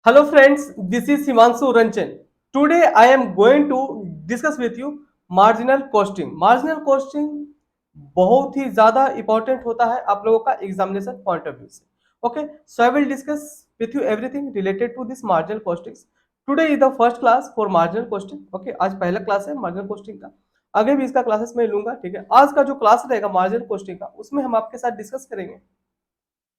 Hello friends, this is Himanshu Ranjan. Today I am going to discuss with you marginal costing. Marginal costing बहुत ही ज़्यादा important होता है आप लोगों का एग्जामिनेशन पॉइंट ऑफ व्यू से. Okay, so I will discuss with you everything related to this marginal costings. Today is the first class for marginal costing. Okay, आज पहला क्लास है marginal costing का. आगे भी इसका क्लासेस मैं लूंगा. ठीक है, आज का जो क्लास रहेगा marginal costing का उसमें हम आपके साथ डिस्कस करेंगे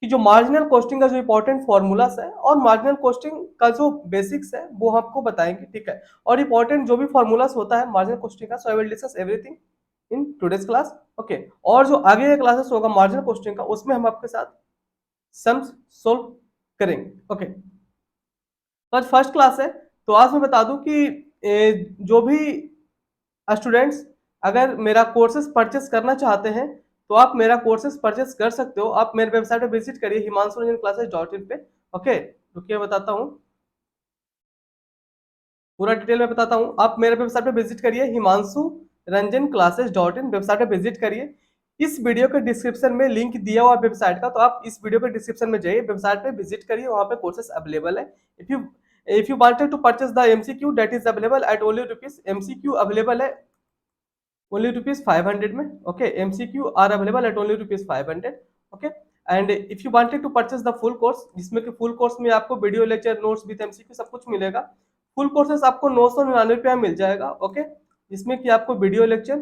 कि जो मार्जिनल कॉस्टिंग का जो इंपॉर्टेंट फॉर्मूलास है और मार्जिनल कॉस्टिंग का जो बेसिक्स है वो आपको बताएंगे. ठीक है, और इंपॉर्टेंट जो भी फॉर्मूलास होता है मार्जिनल कॉस्टिंग का, so I will discuss everything in today's class. Okay, और जो आगे का क्लासेस होगा मार्जिनल कॉस्टिंग का उसमें हम आपके साथ सम्स सोल्व करेंगे. ओके, तो आज फर्स्ट क्लास है. तो आज मैं बता दूं कि जो भी स्टूडेंट्स अगर मेरा कोर्सेज परचेस करना चाहते हैं तो आप मेरा कोर्सेज परचेस कर सकते हो. आप मेरे वेबसाइट पे विजिट करिए himanshuranjanclasses.in पे. ओके, रुकिए बताता हूँ, पूरा डिटेल में बताता हूँ. आप मेरे वेबसाइट पे विजिट करिए himanshuranjanclasses.in, वेबसाइट पे विजिट करिए. इस वीडियो के डिस्क्रिप्शन में लिंक दिया हुआ वेबसाइट का, तो आप इस वीडियो के डिस्क्रिप्शन में जाइए, वेबसाइट पे विजिट करिए, वहाँ पे कोर्सेज अवेलेबल है. If you wanted to purchase the MCQ that is available at only rupees. MCQ available है only rupees 500 में. okay, MCQ are available at only rupees 500. okay, and if you wanted to purchase the full course, जिसमें कि full course में आपको video lecture notes with MCQ सब कुछ मिलेगा. Full courses आपको 999 में मिल जाएगा. ओके, जिसमें कि आपको video lecture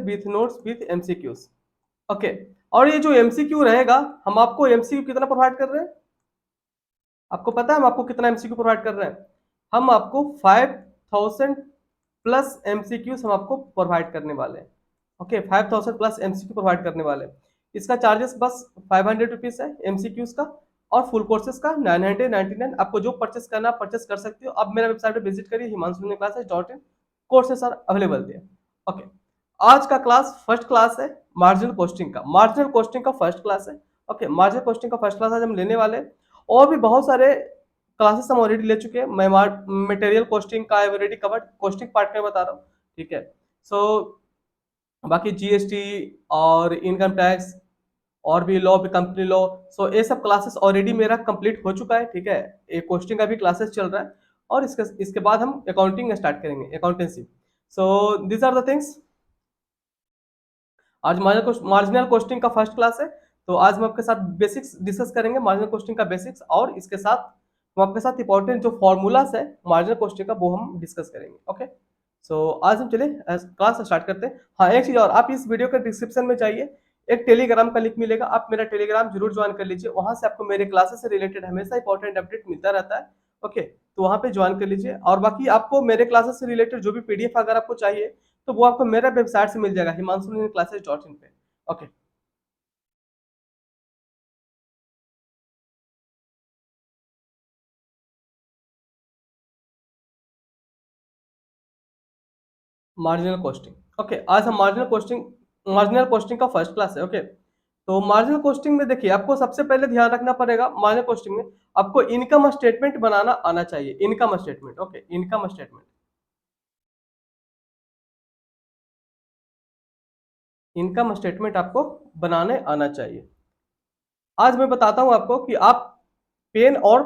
with notes with MCQs. Okay, और ये जो MCQ रहेगा, हम आपको MCQ कितना प्रोवाइड कर रहे हैं, आपको पता है हम आपको कितना MCQ प्रोवाइड कर रहे हैं? हम आपको 5000 प्लस MCQs हम आपको प्रोवाइड करने वाले हैं. ओके, 5000 प्लस MCQ प्रोवाइड करने वाले हैं. इसका चार्जेस बस 500 रुपीज है MCQs का, और फुल कोर्सेज का 999. आपको जो परचेस करना आप परचेस कर सकते हो. अब मेरा वेबसाइट पे विजिट करिए himanshuranjanclasses.in, courses are available there. Okay, आज का क्लास फर्स्ट क्लास है मार्जिनल कॉस्टिंग का. मार्जिनल कॉस्टिंग का फर्स्ट क्लास है. ओके, मार्जिनल कॉस्टिंग का फर्स्ट क्लास आज हम लेने वाले हैं. और भी बहुत सारे क्लासेस हम ऑलरेडी ले चुके हैं. मैं मटेरियल कॉस्टिंग का ऑलरेडी कवर्ड, कॉस्टिंग पार्ट का बता रहा हूँ. ठीक है, सो बाकी जीएसटी और इनकम टैक्स और भी लॉ, कंपनी लॉ, सो ये सब क्लासेस ऑलरेडी मेरा कंप्लीट हो चुका है. ठीक है, एक कॉस्टिंग का भी क्लासेस चल रहा है, और इसके बाद हम अकाउंटिंग स्टार्ट करेंगे, accountancy. So this are the things. आज मार्जिनल कॉस्टिंग का फर्स्ट क्लास है. तो आज हम आपके साथ बेसिक्स डिस्कस करेंगे, मार्जिनल कॉस्टिंग का बेसिक्स, और इसके साथ हम आपके साथ इंपॉर्टेंट जो फॉर्मूलास है मार्जिनल कॉस्टिंग का वो हम डिस्कस करेंगे. ओके, सो आज हम चले क्लास स्टार्ट करते हैं. हाँ, एक चीज और, आप इस वीडियो के डिस्क्रिप्शन में जाइए, एक टेलीग्राम का लिंक मिलेगा, आप मेरा टेलीग्राम जरूर ज्वाइन कर लीजिए. वहां से आपको मेरे क्लासेस से रिलेटेड हमेशा इंपॉर्टेंट अपडेट मिलता रहता है. ओके, तो वहां पे ज्वाइन कर लीजिए. और बाकी आपको मेरे क्लासेस से रिलेटेड जो भी पीडीएफ अगर आपको चाहिए तो वो आपको मेरे वेबसाइट से मिल जाएगा himanshuranjanclasses.in पे. Okay, marginal costing. ओके, आज हम मार्जिनल कॉस्टिंग का फर्स्ट क्लास है. ओके, तो मार्जिनल कॉस्टिंग में देखिए, आपको सबसे पहले ध्यान रखना पड़ेगा, मार्जिनल कॉस्टिंग में आपको इनकम स्टेटमेंट बनाना आना चाहिए. Income statement. Okay, income statement, income statement आपको बनाने आना चाहिए. आज मैं बताता हूं आपको कि आप पेन और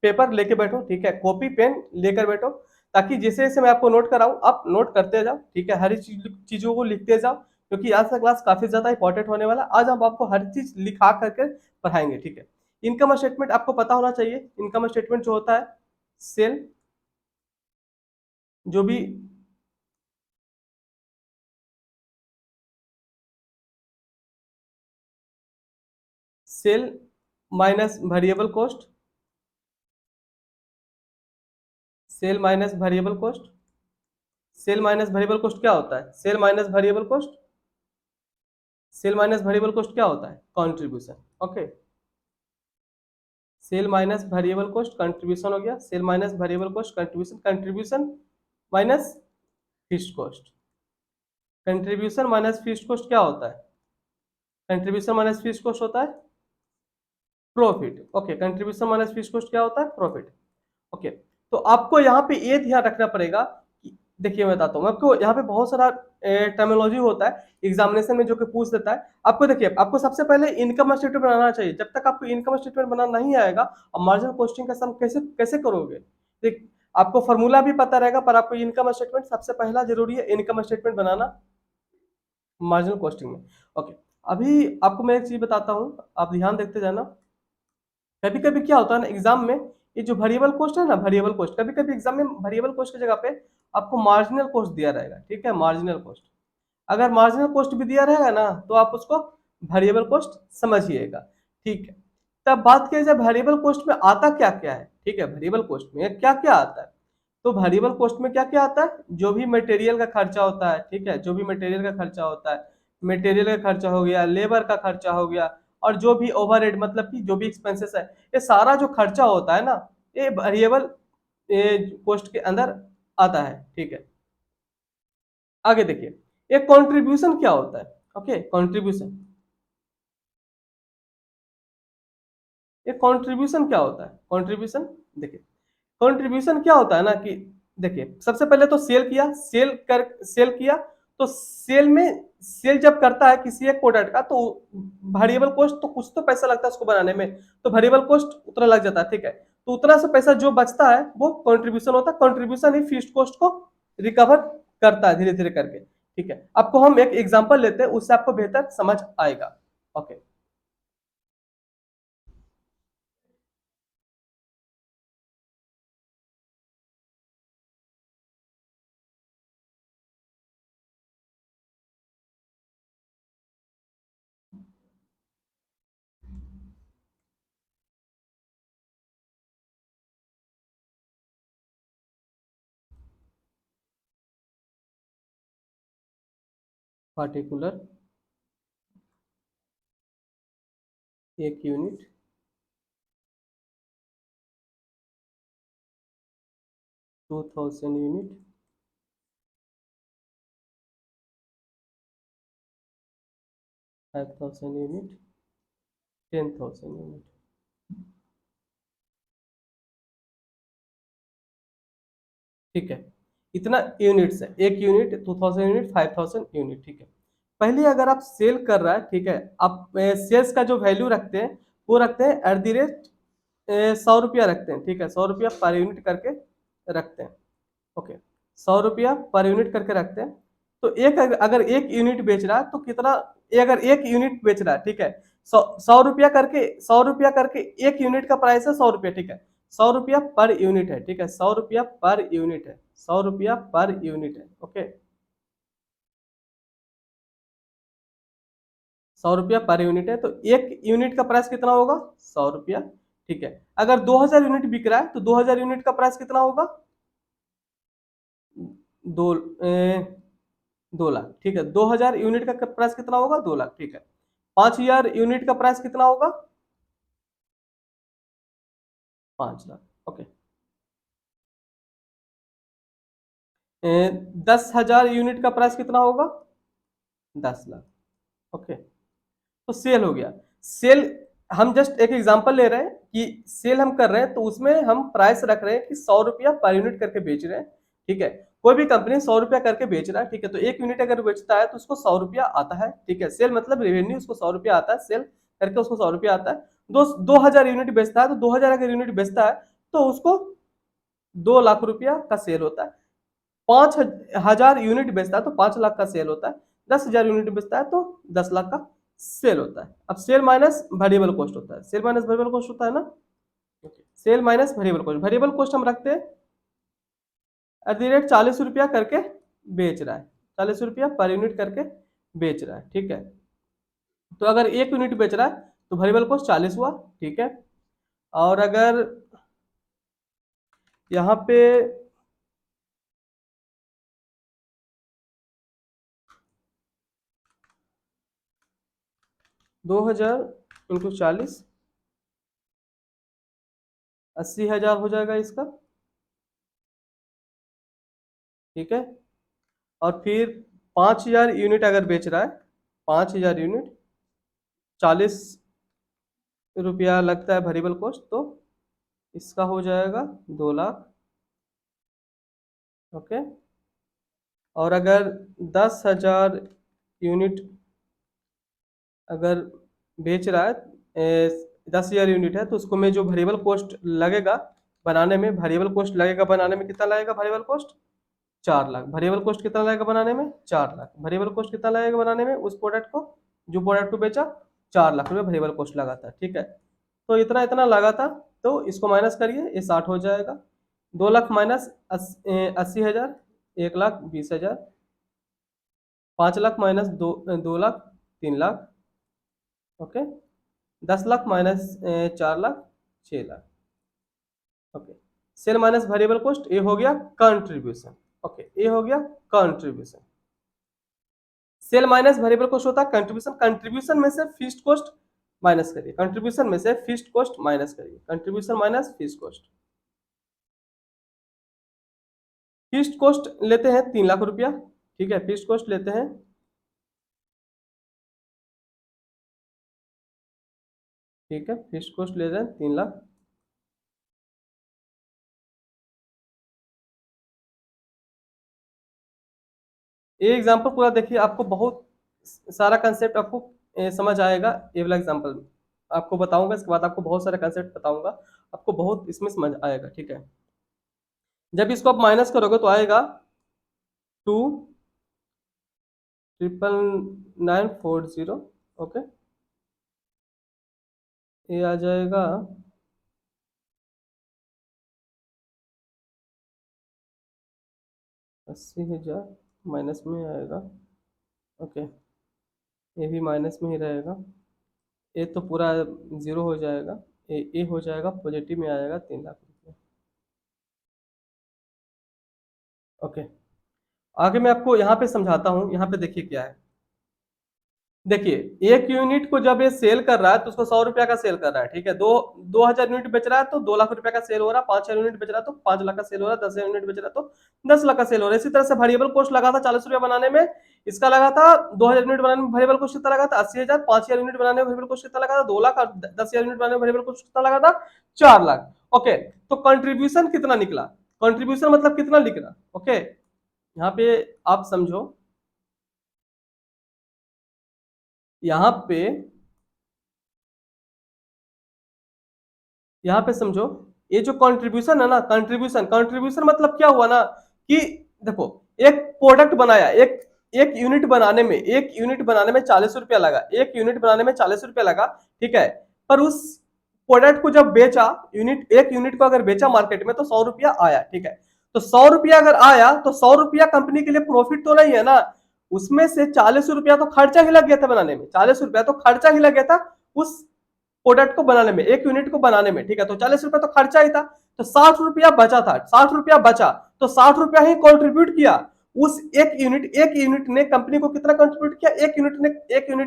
पेपर लेके बैठो. ठीक है, कॉपी पेन लेकर बैठो, ताकि जैसे जैसे मैं आपको नोट कराऊं आप नोट करते जाओ. ठीक है, हर चीजों को लिखते जाओ, क्योंकि आज का क्लास काफी ज्यादा इंपॉर्टेंट होने वाला. आज हम आपको हर चीज लिखा करके पढ़ाएंगे. ठीक है, इनकम स्टेटमेंट आपको पता होना चाहिए. इनकम स्टेटमेंट जो होता है, सेल, जो भी sale minus variable cost, sale minus variable cost. Sale minus variable cost क्या होता है? Sale minus variable cost, sale minus variable cost क्या होता है? Contribution. Okay, sale minus variable cost contribution हो गया. Sale minus variable cost contribution, contribution minus fixed cost. Contribution minus fixed cost क्या होता है? कंट्रीब्यूशन माइनस फिक्स्ड कॉस्ट होता है profit. Okay, contribution minus fixed cost क्या होता है? प्रॉफिट. ओके, तो आपको यहाँ पे ये ध्यान रखना पड़ेगा कि देखिए मैं बताता हूँ आपको, यहाँ पे बहुत सारा टर्मिनोलॉजी होता है एग्जामिनेशन में जो कि पूछ देता है आपको। देखिए आपको सबसे पहले इनकम स्टेटमेंट बनाना चाहिए। जब तक आपको इनकम स्टेटमेंट बनाना नहीं आएगा और मार्जिनल कॉस्टिंग का सम कैसे कैसे करोगे। देख, आपको फॉर्मूला भी पता रहेगा पर आपको इनकम स्टेटमेंट सबसे पहला जरूरी है, इनकम स्टेटमेंट बनाना मार्जिनल कॉस्टिंग में। ओके, अभी आपको मैं एक चीज बताता हूँ, आप ध्यान देखते जाना। कभी कभी क्या होता है ना एग्जाम में, ये जो वेरिएबल कॉस्ट है ना, वेरिएबल कॉस्ट, कभी कभी एग्जाम में वेरिएबल कॉस्ट की जगह पे आपको मार्जिनल कॉस्ट दिया रहेगा। ठीक है, मार्जिनल कॉस्ट, अगर मार्जिनल कॉस्ट भी दिया रहेगा ना तो आप उसको वेरिएबल कॉस्ट समझिएगा। ठीक है, तब बात किया जाए वेरिएबल कॉस्ट में आता क्या क्या है। ठीक है, वेरिएबल कॉस्ट में क्या क्या आता है, तो वेरिएबल कॉस्ट में क्या क्या आता है, जो भी मटेरियल का खर्चा होता है। ठीक है, जो भी मटेरियल का खर्चा होता है, मटेरियल का खर्चा हो गया, लेबर का खर्चा हो गया, और जो भी ओवरहेड मतलब कि जो भी एक्सपेंसेस है, ये सारा जो खर्चा होता है ना, ये वेरिएबल कॉस्ट के अंदर आता है। ठीक है, आगे देखिए एक कंट्रीब्यूशन क्या होता है। ओके, कंट्रीब्यूशन, एक कंट्रीब्यूशन क्या होता है, कंट्रीब्यूशन देखिए, कंट्रीब्यूशन क्या होता है ना कि देखिए सबसे पहले तो सेल किया, सेल किया, तो सेल में, सेल जब करता है किसी एक प्रोडक्ट का तो वेरिएबल कॉस्ट तो कुछ तो पैसा लगता है उसको बनाने में, तो वेरिएबल कॉस्ट उतना लग जाता है। ठीक है, तो उतना से पैसा जो बचता है वो कंट्रीब्यूशन होता है। कंट्रीब्यूशन ही फिक्स्ड कॉस्ट को रिकवर करता है धीरे धीरे करके। ठीक है, आपको हम एक एग्जांपल लेते हैं, उससे आपको बेहतर समझ आएगा। ओके, पार्टिकुलर एक यूनिट, 2000 यूनिट, 5000 यूनिट, 10,000 यूनिट। ठीक है, इतना यूनिट्स है, एक यूनिट, 2000 यूनिट, 5000 यूनिट। ठीक है, पहले अगर आप सेल कर रहा है, ठीक है, आप सेल्स का जो वैल्यू रखते हैं वो रखते हैं एट द रेट 100 रुपया रखते हैं। ठीक है, 100 रुपया पर यूनिट करके रखते हैं। ओके, 100 रुपया पर यूनिट करके रखते हैं। तो एक अगर एक यूनिट बेच रहा है तो कितना, ये अगर एक यूनिट बेच रहा है, ठीक है, सौ सौ रुपया करके, 100 रुपया करके एक यूनिट का प्राइस है 100 रुपया। ठीक है, 100 रुपया पर यूनिट है। ठीक है, 100 रुपया पर यूनिट है, 100 रुपया पर यूनिट है। ओके, 100 रुपया पर यूनिट है, तो एक यूनिट का प्राइस कितना होगा, 100 रुपया। ठीक है, अगर 2000 यूनिट बिक रहा है तो 2000 यूनिट का प्राइस कितना होगा, दो 2 लाख। ठीक है, 2000 यूनिट का प्राइस कितना होगा, 2 लाख। ठीक है, 5000 यूनिट का प्राइस कितना होगा, 5 लाख। ओके, 10,000 यूनिट का प्राइस कितना होगा, 10 लाख। ओके, तो सेल हो गया। सेल, हम जस्ट एक एग्जांपल ले रहे हैं कि सेल हम कर रहे हैं तो उसमें हम प्राइस रख रहे हैं कि 100 रुपया पर यूनिट करके बेच रहे हैं। ठीक है, कोई भी कंपनी 100 रुपया करके बेच रहा है। ठीक है, तो एक यूनिट अगर बेचता है तो उसको 100 रुपया आता है। ठीक है, सेल मतलब रेवेन्यू, उसको 100 रुपया आता है, सेल करके उसको 100 रुपया आता है। 2000 यूनिट बेचता है तो 2000 अगर यूनिट बेचता है तो उसको 2 लाख रुपया का सेल होता है। 5,000 यूनिट बेचता है तो 5 लाख का सेल होता है। 10,000 यूनिट बेचता है तो 10 लाख का सेल होता है। अब सेल माइनस वेरिएबल कॉस्ट होता है, सेल माइनस वेरिएबल कॉस्ट होता है ना। Sale minus variable cost, variable cost हम रखते हैं एट द रेट 40 रुपया करके बेच रहा है, 40 रुपया पर यूनिट करके बेच रहा है। ठीक है, तो अगर एक यूनिट बेच रहा है तो वेरिएबल कॉस्ट 40 हुआ। ठीक है, और अगर यहाँ पे 2000 × 40, 80,000 हो जाएगा इसका। ठीक है, और फिर 5,000 यूनिट अगर बेच रहा है, 5,000 यूनिट, 40 रुपया लगता है वेरिएबल कॉस्ट, तो इसका हो जाएगा 2 लाख। ओके, और अगर 10,000 यूनिट अगर बेच रहा है, 10,000 यूनिट है, तो उसको में जो वेरिएबल कॉस्ट लगेगा बनाने में, वेरिएबल कॉस्ट लगेगा बनाने में, कितना लगेगा variable cost? 4 lakh. Variable cost कितना लगेगा बनाने में? 4 लाख। वेरिएबल कॉस्ट कितना लगेगा बनाने में उस प्रोडक्ट को, जो प्रोडक्ट को बेचा? 4 लाख रुपए वेरिएबल कॉस्ट लगा था, ठीक है। तो इतना इतना लगा था, तो इसको माइनस करिए, ये 60 हो जाएगा। 2 lakh minus 80,000, 1,20,000। 5 lakh minus 2 lakh, 3 lakh. Okay. 10 lakh minus 4 lakh, 6 lakh. Okay. Sale minus variable cost, ये हो गया कंट्रीब्यूशन। ओके, ये हो गया contribution. Sale minus variable cost होता है कंट्रीब्यूशन। कंट्रीब्यूशन में से फिक्स्ड कॉस्ट माइनस करिए, कंट्रीब्यूशन में से फिक्स्ड कॉस्ट माइनस करिए, contribution minus fixed cost. Fixed cost लेते हैं 3 लाख रुपया, ठीक है। फिक्स्ड कॉस्ट लेते हैं, ठीक है। फिक्स्ड कॉस्ट ले रहे हैं 3 लाख। ये एग्जांपल पूरा देखिए, आपको बहुत सारा कंसेप्ट आपको समझ आएगा। ये वाला एग्जांपल आपको बताऊंगा, इसके बाद आपको बहुत सारे कंसेप्ट बताऊंगा, आपको बहुत इसमें समझ आएगा, ठीक है। जब इसको आप माइनस करोगे तो आएगा 2,999,4,0। ओके, ये आ जाएगा 80,000, माइनस में आएगा। ओके, ये भी माइनस में ही रहेगा। ये तो पूरा जीरो हो जाएगा, ये हो जाएगा पॉजिटिव में आएगा 3 लाख रुपये। ओके, आगे मैं आपको यहाँ पे समझाता हूँ। यहाँ पे देखिए क्या है, देखिए एक यूनिट को जब ये सेल कर रहा है तो उसको 100 रुपया का सेल कर रहा है, ठीक है। 2,000 यूनिट बेच रहा है तो 2 लाख रुपया का सेल हो रहा है। 5,000 यूनिट बेच रहा है तो 5 लाख का सेल हो रहा है। 10,000 यूनिट बेच रहा है तो 10 लाख का सेल हो रहा है। इसी तरह से वेरिएबल कॉस्ट लगा था 40 रुपया बनाने में, इसका लगा था 2,000 यूनिट बनाने में वेरिएबल कॉस्ट कितना लगा था? 80,000। 5,000 यूनिट बनाने में वेरिएबल कॉस्ट कितना लगा था? 2 लाख। और 10,000 यूनिट बनाने में वेरिएबल कॉस्ट कितना लगा था? 4 लाख। ओके, तो कंट्रीब्यूशन कितना निकला? कंट्रीब्यूशन मतलब कितना निकला? ओके, यहाँ पे आप समझो, यहाँ पे यहाँ पे समझो, ये जो कंट्रीब्यूशन है ना, कंट्रीब्यूशन कंट्रीब्यूशन मतलब क्या हुआ ना, कि देखो एक प्रोडक्ट बनाया, एक एक यूनिट बनाने में, 40 रुपया लगा, एक यूनिट बनाने में 40 रुपया लगा, ठीक है। पर उस प्रोडक्ट को जब बेचा, एक यूनिट को अगर बेचा मार्केट में तो 100 रुपया आया, ठीक है। तो 100 रुपया अगर आया तो 100 रुपया कंपनी के लिए प्रॉफिट तो नहीं है ना, उसमें से 40 रुपया तो खर्चा ही लग गया था बनाने में, 40 रुपया तो खर्चा ही लग गया था उस प्रोडक्ट को बनाने में, एक यूनिट को बनाने में, ठीक है। तो 40 रुपया तो खर्चा ही था, तो 60 रुपया बचा था, 60 रुपया बचा, तो 60 रुपया ही कॉन्ट्रीब्यूट किया उस एक यूनिट ने कंपनी को कितना कंट्रीब्यूट किया? एक यूनिट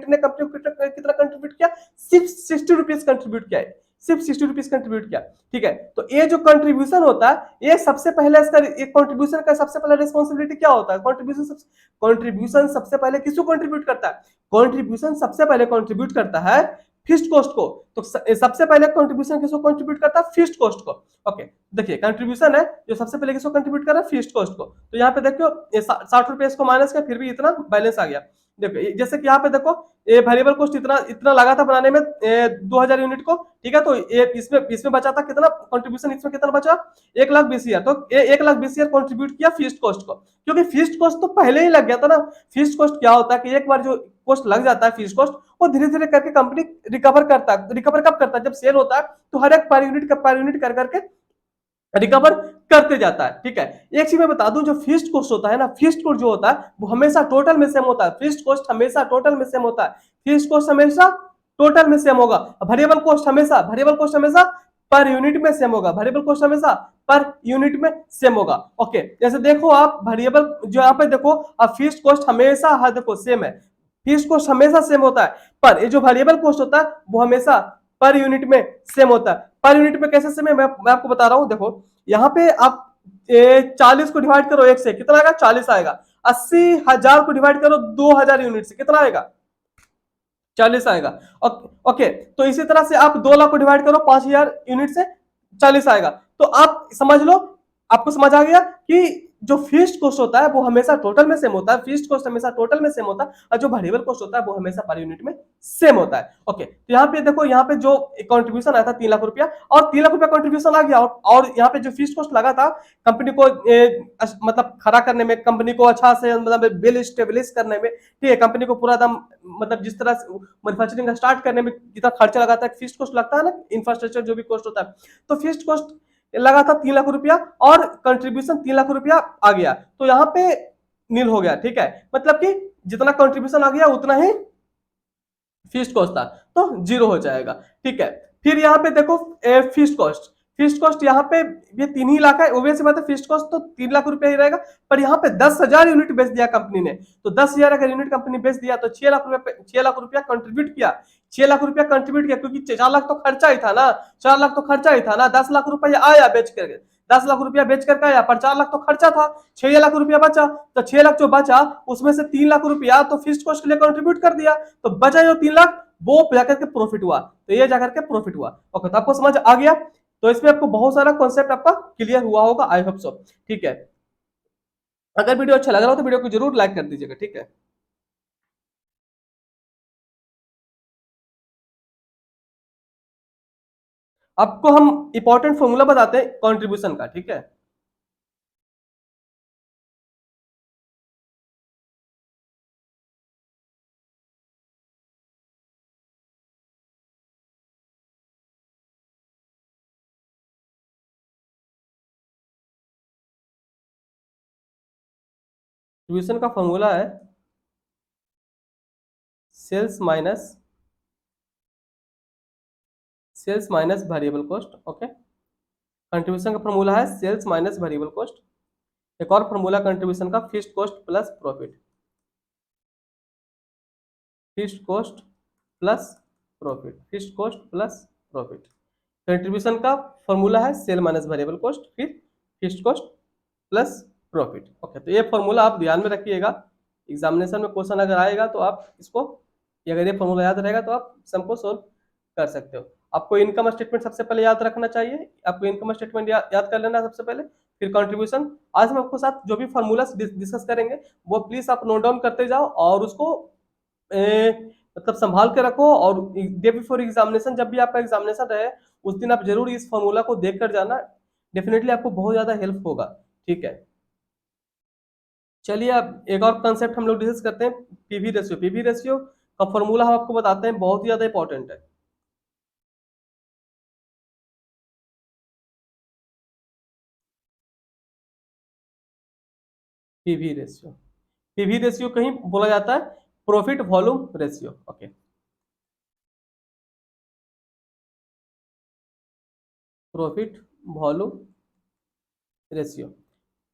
ने कंपनी को कितना कंट्रीब्यूट किया? सिर्फ 60 रुपीज कंट्रीब्यूट किया है, सिर्फ 60 रुपीज कंट्रीब्यूट किया, ठीक है। तो ये जो कंट्रीब्यूशन होता है, ये सबसे पहले इसका कंट्रीब्यूशन का सबसे पहले रिस्पॉन्सिबिलिटी क्या होता है? कंट्रीब्यूशन सबसे पहले किसको कंट्रीब्यूट करता है? कंट्रीब्यूशन सबसे पहले कंट्रीब्यूट करता है फिक्स्ड कॉस्ट को। तो सबसे पहले कंट्रीब्यूशन किसको कंट्रीब्यूट करता है? फिक्स्ड कॉस्ट को। ओके, देखिए कंट्रीब्यूशन है जो सबसे पहले किसको कंट्रीब्यूट कर रहा है? फिक्स्ड कॉस्ट को। तो यहाँ पे देखो, ये 60 रुपए इसको माइनस किया, फिर भी इतना बैलेंस आ गया। देखो जैसे कि यहाँ पे देखो, ये वेरिएबल कॉस्ट इतना इतना लगा था बनाने में 2,000 यूनिट को, ठीक है। तो ये इसमें बचा था कितना कंट्रीब्यूशन? इसमें कितना बचा? 1,20,000। तो ये 1,20,000 कंट्रीब्यूट किया फिक्स्ड कॉस्ट को, क्योंकि फिक्स्ड कॉस्ट तो पहले ही लग गया था ना। फिक्स्ड कॉस्ट क्या होता है कि एक बार जो कॉस्ट लग जाता है फिक्स्ड कॉस्ट, वो धीरे धीरे करके कंपनी रिकवर करता है। रिकवर कब करता है? जब सेल होता है तो हर एक पर यूनिट कर करके रिकवर करते जाता है, ठीक है। एक चीज मैं बता दूं, जो फिक्स्ड कॉस्ट होता है ना, फिक्स्ड कॉस्ट जो होता है वो हमेशा टोटल में सेम होता है। फिक्स्ड कॉस्ट हमेशा टोटल में सेम होता है, फिक्स्ड कॉस्ट हमेशा टोटल में सेम होगा। वेरिएबल कॉस्ट हमेशा पर यूनिट में सेम होगा, वेरिएबल कॉस्ट हमेशा पर यूनिट में सेम होगा। ओके, जैसे देखो आप वेरिएबल जो यहाँ पे देखो, अब फिक्स्ड कॉस्ट हमेशा देखो सेम है, फिक्स्ड कॉस्ट हमेशा सेम होता है, पर ये जो वेरिएबल कॉस्ट होता है वो हमेशा पर यूनिट में सेम होता है। पर यूनिट में कैसे सेम है, मैं आपको बता रहा हूं। देखो यहाँ पे आप 40 को डिवाइड करो 1 से, कितना आएगा? 40 आएगा। 80,000 को डिवाइड करो 2,000 यूनिट से, कितना आएगा? 40 आएगा। ओके, तो इसी तरह से आप 2 लाख को डिवाइड करो 5,000 यूनिट से, 40 आएगा। तो आप समझ लो, आपको समझ आ गया कि जो फिक्स्ड कॉस्ट होता है वो हमेशा टोटल में सेम होता है, फिक्स्ड कॉस्ट हमेशा टोटल में सेम होता है, और जो वेरिएबल कॉस्ट होता है वो हमेशा पर यूनिट में सेम होता है। ओके, तो यहाँ पे देखो, यहाँ पे जो कंट्रीब्यूशन आया था 3 लाख रुपया, और 3 लाख रुपया कंट्रीब्यूशन आ गया, और यहाँ पे जो फिक्स्ड कॉस्ट लगा था कंपनी को मतलब खड़ा करने में, कंपनी को अच्छा से मतलब बिल स्टेब्लिश करने में, ठीक है, कंपनी को पूरा दम मतलब जिस तरह से मैन्युफैक्चरिंग स्टार्ट करने में जितना खर्चा लगाता है, फिक्स्ड कॉस्ट लगता है ना, इंफ्रास्ट्रक्चर जो भी कॉस्ट होता है, तो फिक्स्ड कॉस्ट लगा था 3 लाख रुपया, और कंट्रीब्यूशन 3 लाख रुपया आ गया, तो यहाँ पे नील हो गया, ठीक है, मतलब कि जितना कंट्रीब्यूशन आ गया उतना ही फिक्स्ड कॉस्ट था, तो जीरो हो जाएगा, ठीक है। फिर यहाँ पे देखो फिक्स्ड कॉस्ट, फिक्स्ड कॉस्ट यहाँ पे ये 3 ही लाख है, ओबियस बात है, फिक्स्ड कॉस्ट तो 3 लाख रुपया ही रहेगा, पर यहाँ पे 10,000 यूनिट बेच दिया कंपनी ने, तो 10,000 अगर यूनिट कंपनी बेच दिया तो 6 लाख रुपया कंट्रीब्यूट किया, 6 लाख रुपया कंट्रीब्यूट किया, क्योंकि 4 लाख तो खर्चा ही था ना, 4 लाख तो खर्चा ही था ना, 10 लाख रुपया आया बेच करके, 10 लाख रुपया बेच करके आया, पर 4 लाख तो खर्चा था, 6 लाख रुपया बचा, तो 6 लाख जो बचा उसमें से 3 लाख रुपया तो फिक्स्ड कॉस्ट के लिए कंट्रीब्यूट कर दिया, तो बचा जो 3 लाख वो जाकर के प्रॉफिट हुआ, तो ये जाकर के प्रॉफिट हुआ। ओके, तो आपको समझ आ गया, तो इसमें आपको बहुत सारा कॉन्सेप्ट आपका क्लियर हुआ होगा, आई होप सो, ठीक है। अगर वीडियो अच्छा लग रहा हो तो वीडियो को जरूर लाइक कर दीजिएगा, ठीक है। आपको हम इंपॉर्टेंट फॉर्मूला बताते हैं कंट्रीब्यूशन का, ठीक है। कंट्रीब्यूशन का फॉर्मूला है sales minus variable cost, okay. Contribution का फॉर्मूला है सेल्स माइनस वेरिएबल कॉस्ट। एक और फॉर्मूला कंट्रीब्यूशन का fixed cost plus profit, fixed cost plus profit, fixed cost plus profit. Contribution का फॉर्मूला है सेल माइनस वेरिएबल कॉस्ट, फिर fixed cost plus profit. Okay, तो ये फॉर्मूला आप ध्यान में रखिएगा, एग्जामिनेशन में क्वेश्चन अगर आएगा तो आप इसको, अगर ये फॉर्मूला याद रहेगा तो आप सम को सोल्व कर सकते हो। आपको इनकम स्टेटमेंट सबसे पहले याद रखना चाहिए, आपको इनकम स्टेटमेंट याद कर लेना सबसे पहले, फिर कंट्रीब्यूशन। आज हम आपको साथ जो भी फॉर्मूला डिस्कस करेंगे वो प्लीज आप नोट डाउन करते जाओ, और उसको मतलब संभाल के रखो, और डे बिफोर एग्जामिनेशन जब भी आपका एग्जामिनेशन रहे उस दिन आप जरूर इस फॉर्मूला को देख कर जाना, डेफिनेटली आपको बहुत ज्यादा हेल्प होगा, ठीक है। चलिए अब एक और कंसेप्ट हम लोग डिस्कस करते हैं, पीवी रेशियो। पीवी रेशियो का फॉर्मूला हम आपको बताते हैं, बहुत ही ज्यादा इंपॉर्टेंट है। पीवी रेशियो, पीवी रेशियो कहीं बोला जाता है profit volume ratio, okay. Profit volume ratio,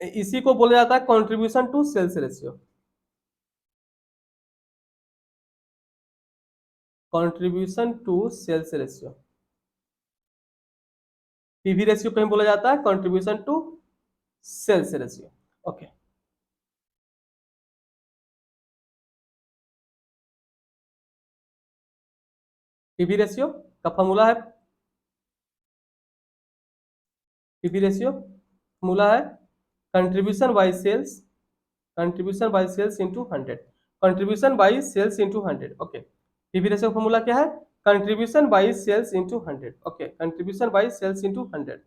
इसी को बोला जाता है contribution to sales ratio, contribution to sales ratio. PV ratio कहीं बोला जाता है contribution to sales ratio, okay. PV ratio का फॉर्मूला है, पीवी रेशियो फॉर्मूला है contribution by sales, contribution by sales into 100, contribution by sales into 100, okay. PV ratio का formula क्या है, contribution by sales into 100, okay, contribution by sales into 100।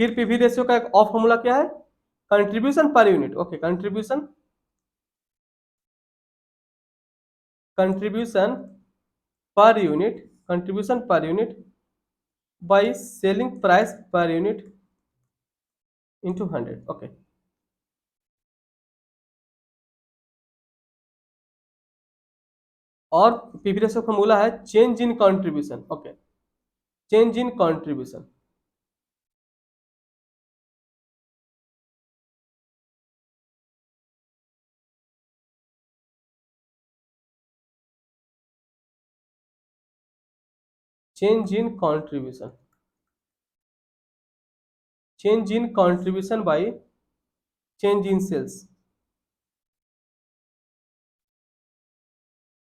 फिर PV ratio का एक और फॉर्मूला क्या है, contribution per unit, okay, contribution, contribution per unit, contribution per unit by selling price per unit into 100, okay. और PV ratio का formula है change in contribution, okay, change in contribution, change in contribution, change in contribution by change in sales,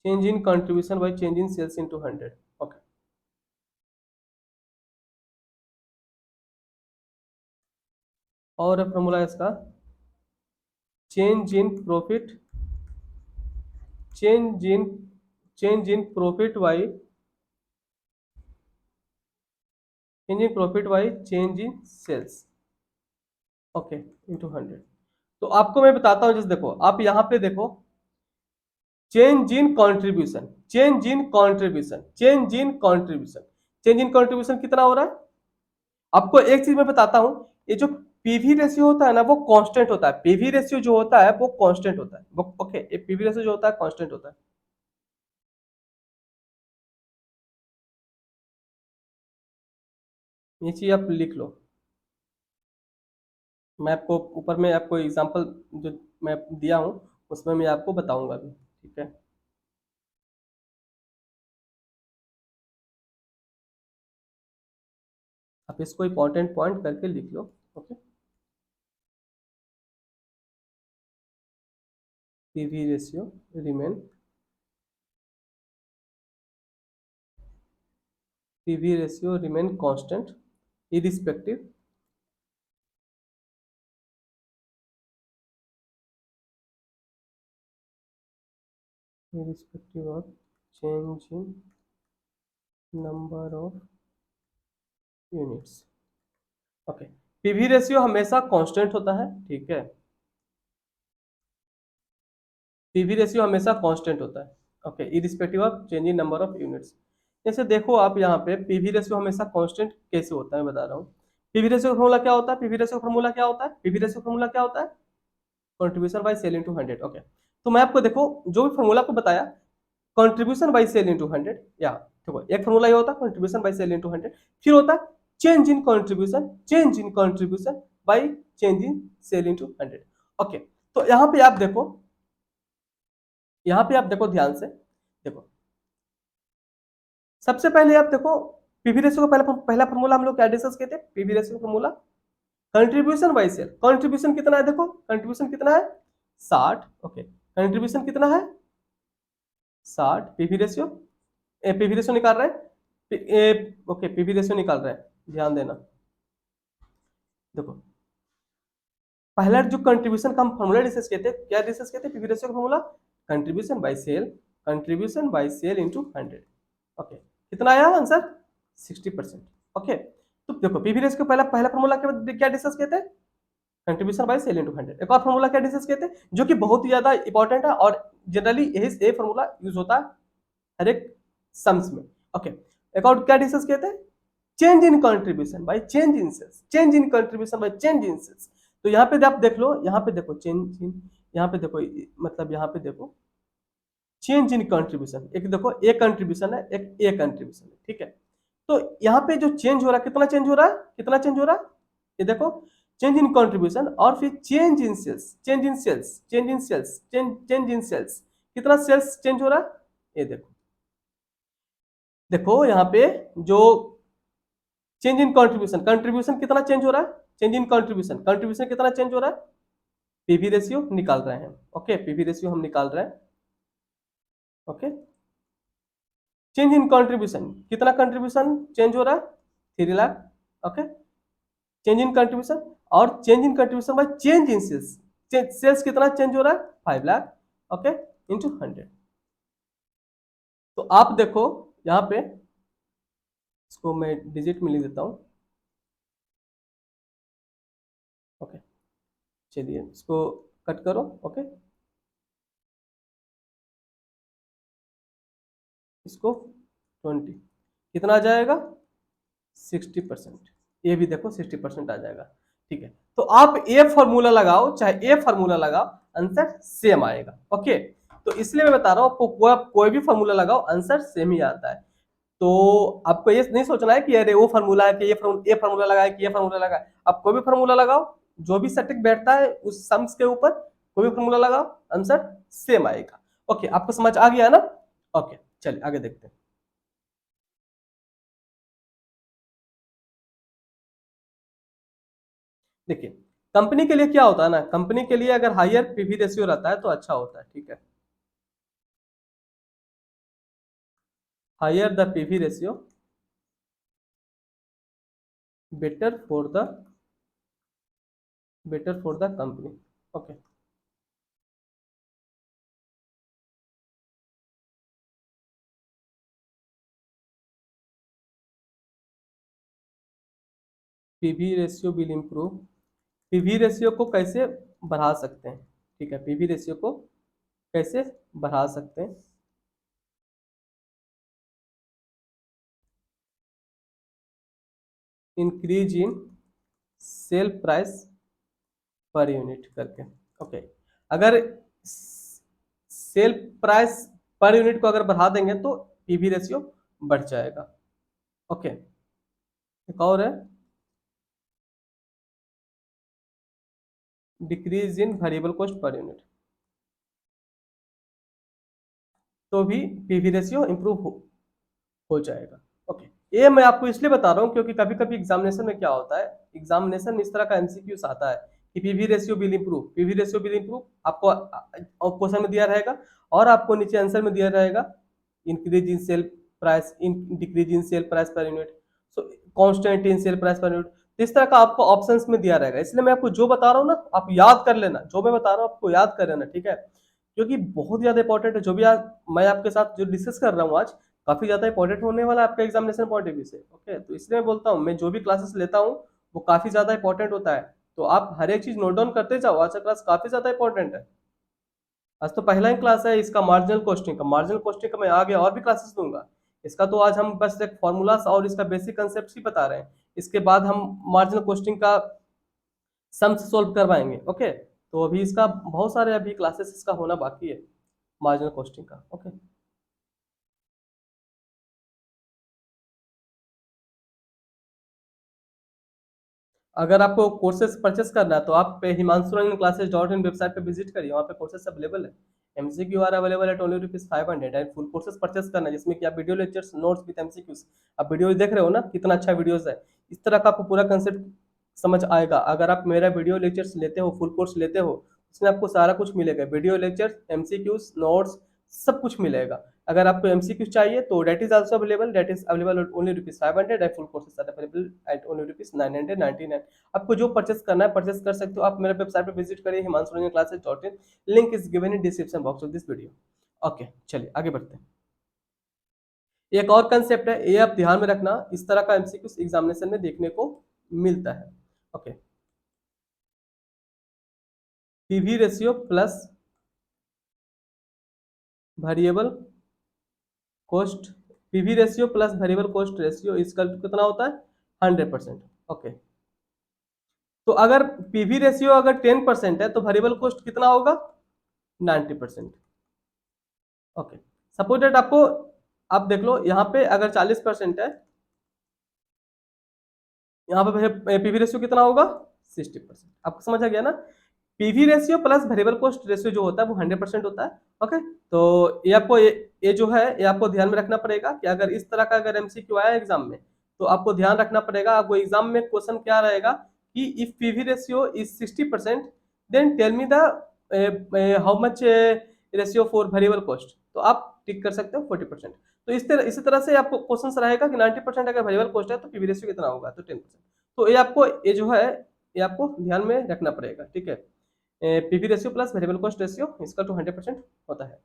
change in contribution by change in sales into 100, okay। और formula इसका change in profit, change in change in profit by, change in profit by change in sales, okay, into 100। तो आपको मैं बताता हूं, जैसे देखो आप यहाँ पे देखो, change in contribution, change in contribution, change in contribution, change in contribution कितना हो रहा है? आपको एक चीज मैं बताता हूं, ये जो पीवी रेशियो होता है ना वो कांस्टेंट होता है, पीवी रेशियो जो होता है वो कांस्टेंट होता है, ओके, ये पीवी रेशियो जो होता है कांस्टेंट होता है। ये चीज आप लिख लो, मैं आपको ऊपर में आपको एग्जांपल जो मैं दिया हूं उसमें मैं आपको बताऊंगा अभी, ठीक है। आप इसको इंपॉर्टेंट पॉइंट करके लिख लो, okay. PV ratio remain, PV ratio remain constant irrespective, irrespective of change in number of units, okay. PV ratio हमेशा कांस्टेंट होता है, ठीक है, पीवी रेशियो हमेशा कांस्टेंट होता है, okay, irrespective of change in number of units. जैसे देखो आप यहाँ पे पीवी रेशियो हमेशा कांस्टेंट कैसे होता है मैं बता रहा हूँ। पीवी रेशियो का फॉर्मूला क्या होता है? पीवी रेशियो का फॉर्मूला क्या होता है? पीवी रेशियो का फॉर्मूला क्या होता है? Contribution by sale into 100, okay. तो मैं आपको देखो जो भी फॉर्मूला को बताया, कंट्रीब्यूशन बाय सेल इनटू 100, या देखो एक फॉर्मूला ये होता है कंट्रीब्यूशन बाय सेल इनटू 100, फिर होता है change in contribution, change in contribution by change in sale into 100, okay. तो यहाँ पे आप देखो ध्यान से, देखो सबसे पहले आप देखो पीवी रेशियो का पहला पहला फॉर्मूला हम लोग क्या डिस्कस किए थे? PV ratio formula contribution by sale, contribution कितना है? देखो कंट्रीब्यूशन कितना है? 60, ओके। कंट्रीब्यूशन कितना है? 60, पीवी रेशियो, पीवी रेशियो निकाल रहे हैं, ओके, पीवी रेशियो निकाल रहे हैं, ध्यान देना। देखो पहला जो कंट्रीब्यूशन का हम फॉर्मूला डिस्कस किए थे, क्या डिस्कस किए थे? पीवी रेशियो का formula contribution by sale, contribution by sale into 100, okay. कितना आया आंसर? 60%, ओके। तो देखो पीवी रेशियो का पहला पहला फॉर्मूला क्या डिस्कस किए थे? Contribution by sale into 100। एक और फॉर्मूला क्या डिस्कस किए थे जो कि बहुत ही ज्यादा इंपॉर्टेंट है और जनरली यही फॉर्मूला यूज होता है हर एक सम्स में, ओके। एक और क्या डिस्कस किए थे? Change in contribution by change in sales, change in contribution by change in sales. तो यहाँ पे आप देख लो, यहाँ पे देखो चेंज इन, यहाँ पे देखो मतलब यहाँ पे देखो चेंज इन कंट्रीब्यूशन, एक देखो ए कंट्रीब्यूशन है, एक ए कंट्रीब्यूशन है, ठीक है। तो यहाँ पे जो चेंज हो रहा है, कितना चेंज हो रहा है? कितना चेंज हो रहा है? ये देखो चेंज इन कंट्रीब्यूशन और फिर change in sales, change in sales, change in sales, change in sales, कितना सेल्स चेंज हो रहा है? ये देखो, देखो यहाँ पे जो चेंज इन कंट्रीब्यूशन, कंट्रीब्यूशन कितना चेंज हो रहा है? चेंज इन कंट्रीब्यूशन, कंट्रीब्यूशन कितना चेंज हो रहा है? पीवी रेशियो निकाल रहे हैं, ओके, पीवी रेशियो हम निकाल रहे हैं, ओके। चेंज इन कंट्रीब्यूशन, कितना कंट्रीब्यूशन चेंज हो रहा है? 3 lakh, okay. Change in contribution और change in contribution by change in sales, sales कितना चेंज हो रहा है? 5 लाख, ओके, इंटू 100। तो आप देखो यहाँ पे, इसको मैं डिजिट में लिख देता हूँ, ओके। चलिए इसको कट करो, ओके, इसको 20, कितना आ जाएगा? 60%, ये भी देखो 60% आ जाएगा, ठीक है। तो आप ए फॉर्मूला लगाओ चाहे ए फॉर्मूला लगाओ, आंसर सेम आएगा, ओके। तो इसलिए मैं बता रहा हूँ आपको, कोई भी फॉर्मूला लगाओ आंसर सेम ही आता है। तो आपको ये नहीं सोचना है कि अरे वो फार्मूला है कि ये फार्मूला लगा है कि ये फार्मूला लगा है। आप कोई भी फार्मूला लगाओ, जो भी सटीक बैठता है उस सम्स के ऊपर कोई भी फार्मूला लगाओ, आंसर सेम आएगा, ओके। आपको समझ आ गया ना? ओके, चलिए आगे देखते हैं। देखिए कंपनी के लिए क्या होता है ना, कंपनी के लिए अगर हायर पीवी रेशियो रहता है तो अच्छा होता है, ठीक है। Higher the PV ratio better for the better for the company. Okay, PV ratio will improve. PV ratio को कैसे बढ़ा सकते हैं? ठीक है, पीवी रेशियो को कैसे बढ़ा सकते हैं? Increase in sale price per unit करके। ओके, अगर सेल प्राइस पर यूनिट को अगर बढ़ा देंगे तो पीवी रेशियो बढ़ जाएगा। ओके, एक और है, decrease in variable cost per unit, तो भी पीवी रेशियो इंप्रूव हो जाएगा। ओके, ये मैं आपको इसलिए बता रहा हूँ क्योंकि कभी कभी एग्जामिनेशन में क्या होता है, एग्जामिनेशन में इस तरह का एमसीक्यूज आता है कि PV ratio will improve, PV ratio will improve, आपको क्वेश्चन में दिया रहेगा और आपको नीचे आंसर में दिया रहेगा increase in sale price, in decrease in sale price per unit, so constant in sale price per unit. इस तरह का आपको ऑप्शंस में दिया रहेगा, इसलिए मैं आपको जो बता रहा हूँ ना आप याद कर लेना, जो मैं बता रहा हूँ आपको याद कर लेना, ठीक है, क्योंकि बहुत ज्यादा इंपॉर्टेंट है। जो भी आज मैं आपके साथ जो डिस्कस कर रहा हूँ आज, काफी ज्यादा इंपॉर्टेंट होने वाला है आपका एग्जामिनेशन पॉइंट ऑफ व्यू से। ओके, तो इसलिए मैं बोलता हूँ मैं जो भी क्लासेस लेता हूँ वो काफी ज्यादा इंपॉर्टेंट होता है, तो आप हर एक चीज नोट डाउन करते जाओ, आज का क्लास काफी ज्यादा इंपॉर्टेंट है। आज तो पहला ही क्लास है इसका मार्जिनल कॉस्टिंग का, मार्जिनल कॉस्टिंग का मैं आगे और भी क्लासेस दूंगा। इसका तो आज हम बस एक फॉर्मूलास और इसका बेसिक कंसेप्ट ही बता रहे हैं, इसके बाद हम मार्जिनल कॉस्टिंग का सम्स सोल्व करवाएंगे। ओके, तो अभी इसका बहुत सारे अभी क्लासेस इसका होना बाकी है, मार्जिनल कॉस्टिंग का। ओके, अगर आपको कोर्सेज परचेस करना है तो आप पे Himanshu Ranjan classes dot in website पे विजिट करिए, वहाँ पे कोर्सेज अवेलेबल है। MCQ are available at only ₹500 and full courses purchase करना है जिसमें कि आप video lectures notes with MCQs, आप वीडियो देख रहे हो ना कितना अच्छा वीडियोस है, इस तरह का आपको पूरा कंसेप्ट समझ आएगा। अगर आप मेरा वीडियो लेक्चर्स लेते हो, फुल कोर्स लेते हो, उसमें आपको सारा कुछ मिलेगा, वीडियो लेक्चर, एमसीक्यूज, नोट्स, सब कुछ मिलेगा। अगर आपको एमसीक्यू चाहिए तो that is also available, that is available only ₹500 and full courses are available at only ₹999। आपको जो परचेस करना है परचेस कर सकते हो, आप मेरे वेबसाइट पर विजिट करिए Himanshu Ranjan classes dot in, link is given in description box of this video. Okay, चलिए आगे बढ़ते हैं। एक और कंसेप्ट है, ये आप ध्यान में रखना, इस तरह का एमसीक्यू एग्जामिनेशन में देखने को मिलता है। Okay, PV ratio plus variable cost, PV ratio plus variable cost ratio इसका कितना होता है? 100%। ओके, तो अगर पीवी रेशियो अगर 10% है तो वेरिएबल कॉस्ट कितना होगा? 90%। ओके, सपोज दैट आपको, आप देख लो यहाँ पे अगर 40% है, यहाँ पे पीवी रेशियो कितना होगा? 60%। आपको समझ आ गया ना? PV ratio plus variable cost ratio जो होता है वो 100% होता है। ओके, तो ये आपको ये जो है ये आपको ध्यान में रखना पड़ेगा कि अगर इस तरह का अगर एमसीक्यू आया एग्जाम में तो आपको ध्यान रखना पड़ेगा। आपको एग्जाम में क्वेश्चन क्या रहेगा कि if PV ratio is 60% then tell me the how much ratio for variable cost, तो आप टिक कर सकते हो 40%। तो इसी तरह से आपको क्वेश्चन रहेगा कि 90% अगर वेरिएबल कॉस्ट है तो पीवी रेशियो कितना होगा? तो 10%। तो ये आपको ये जो है ये आपको ध्यान में रखना पड़ेगा, ठीक है। PV ratio plus variable cost ratio इसका तो 100% होता है।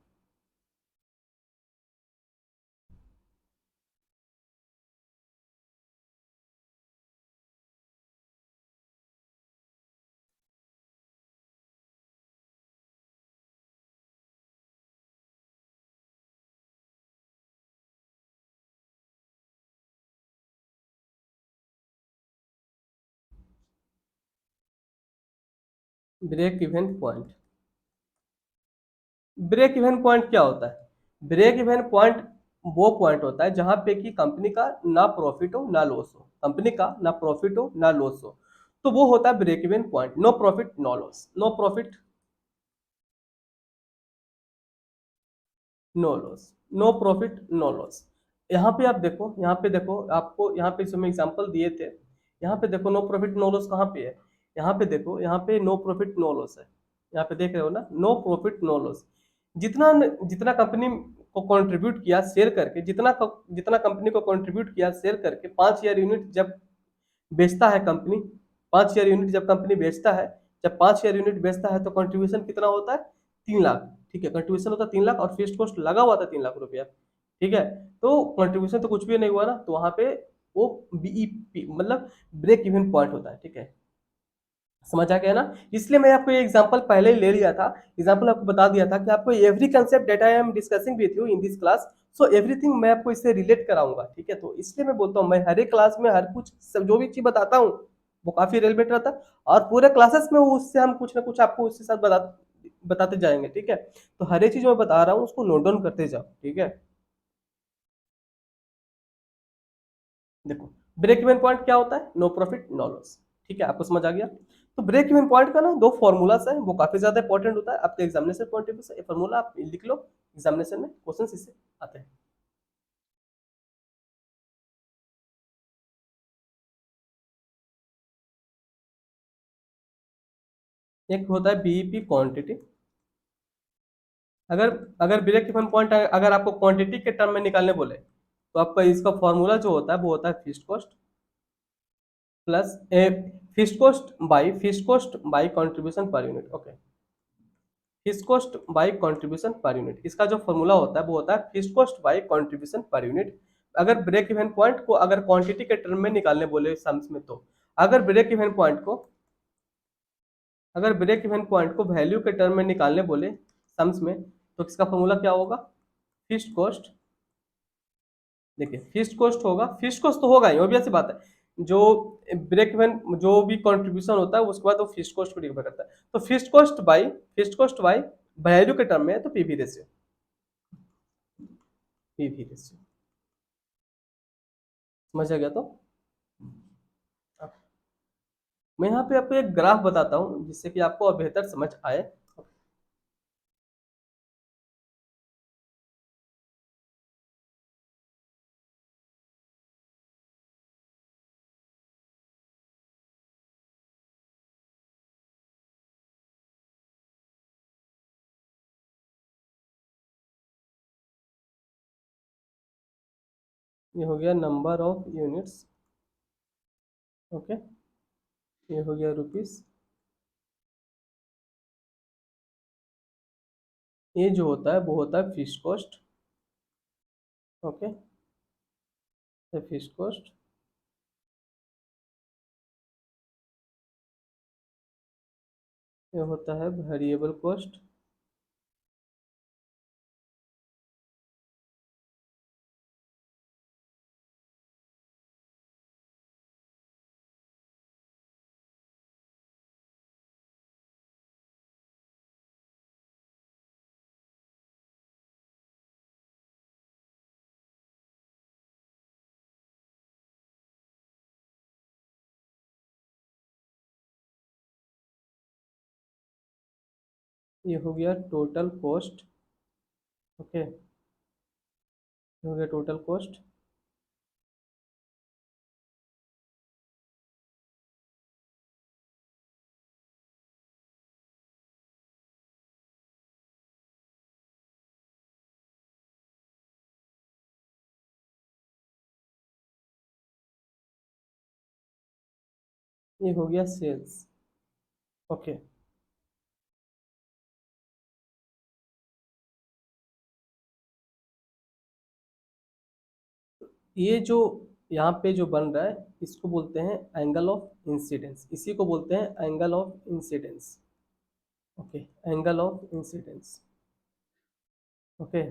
Break even point, break even point क्या होता है? ब्रेक इवन पॉइंट वो पॉइंट होता है जहां पे कि कंपनी का ना प्रॉफिट हो ना लॉस हो, कंपनी का ना प्रॉफिट हो ना लॉस हो, तो वो होता है break even point. No profit no loss, no profit no loss, no profit no loss. यहाँ पे आप देखो, यहाँ पे देखो, आपको यहाँ पे इसमें एग्जांपल दिए थे, यहाँ पे देखो नो प्रॉफिट नो लॉस कहाँ पे है? यहाँ पे देखो, यहाँ पे नो प्रॉफिट नो लॉस है, यहाँ पे देख रहे हो ना, नो प्रॉफिट नो लॉस। जितना जितना कंपनी को कंट्रीब्यूट किया शेयर करके, जितना कंपनी को कंट्रीब्यूट किया शेयर करके 5 ईयर यूनिट जब बेचता है कंपनी, 5 ईयर यूनिट जब कंपनी बेचता है जब 5,000 यूनिट बेचता है तो कंट्रीब्यूशन कितना होता है, 3 लाख। ठीक है, कंट्रीब्यूशन होता है 3 लाख और फिक्स्ड कॉस्ट लगा हुआ था 3 लाख रुपया। ठीक है, तो कंट्रीब्यूशन तो कुछ भी नहीं हुआ ना, तो वहां पे वो बीईपी मतलब ब्रेक इवन पॉइंट होता है। ठीक है, समझ आ गया ना। इसलिए मैं आपको ये एग्जांपल पहले ही ले लिया था, एग्जांपल आपको बता दिया था कि आपको every concept that I am discussing with you in this class, so everything मैं आपको इससे रिलेट कराऊंगा। ठीक है, तो इसलिए मैं बोलता हूँ मैं हर एक क्लास में हर कुछ सब जो भी चीज बताता हूँ वो काफी रेलिवेंट रहता है, और पूरे क्लासेस में उससे हम कुछ ना कुछ आपको उसके साथ बताते जाएंगे। ठीक है, तो हर एक चीज मैं बता रहा हूँ उसको नोट डाउन करते जाओ। ठीक है, देखो ब्रेक इवन पॉइंट क्या होता है, नो प्रॉफिट नो लॉस। ठीक है, आपको समझ आ गया। तो ब्रेक इवन पॉइंट का ना दो फॉर्मूलास है, वो काफी ज्यादा इंपॉर्टेंट होता है आपके एग्जामिनेशन पॉइंट ऑफ व्यू से। ये फॉर्मूला आप लिख लो, एग्जामिनेशन में क्वेश्चन इससे आते हैं। एक होता है बीईपी क्वांटिटी। अगर अगर ब्रेक इवन पॉइंट अगर आपको क्वांटिटी के टर्म में निकालने बोले तो आपका इसका फॉर्मूला जो होता है वो होता है fixed cost plus fixed cost by contribution per unit. Okay, fixed cost by contribution per unit, इसका जो फॉर्मूला होता है वो होता है fixed cost by contribution per unit. अगर ब्रेक इवन पॉइंट को अगर क्वांटिटी के टर्म में निकालने बोले सम्स में, तो अगर ब्रेक इवन पॉइंट को अगर ब्रेक इवन पॉइंट को वैल्यू के टर्म में निकालने बोले सम्स में, तो इसका फॉर्मूला क्या होगा, फिक्स्ड कॉस्ट। देखिए फिक्स्ड कॉस्ट होगा, फिक्स्ड कॉस्ट तो होगा ही, ऑब्वियस सी बात है। जो ब्रेक इवन जो भी कंट्रीब्यूशन होता है उसके बाद वो फिक्स्ड कॉस्ट को डिफाइन करता है। तो फिक्स्ड कॉस्ट बाई वैल्यू के टर्म में है तो पीवी रेशियो, पीवी रेशियो। समझ आ गया। तो मैं यहाँ पे आपको एक ग्राफ बताता हूँ जिससे कि आपको और बेहतर समझ आए। ये हो गया नंबर ऑफ यूनिट्स। ओके, ये हो गया रुपीस। ये जो होता है वो होता है फिक्स्ड कॉस्ट। ओके, ये फिक्स्ड कॉस्ट। ये होता है वेरिएबल कॉस्ट। ये हो गया टोटल कॉस्ट। ओके, ये हो गया टोटल कॉस्ट। ये हो गया सेल्स। ओके, ये जो यहाँ पे जो बन रहा है इसको बोलते हैं एंगल ऑफ इंसिडेंस, इसी को बोलते हैं angle of incidence. Okay, angle of incidence. Okay,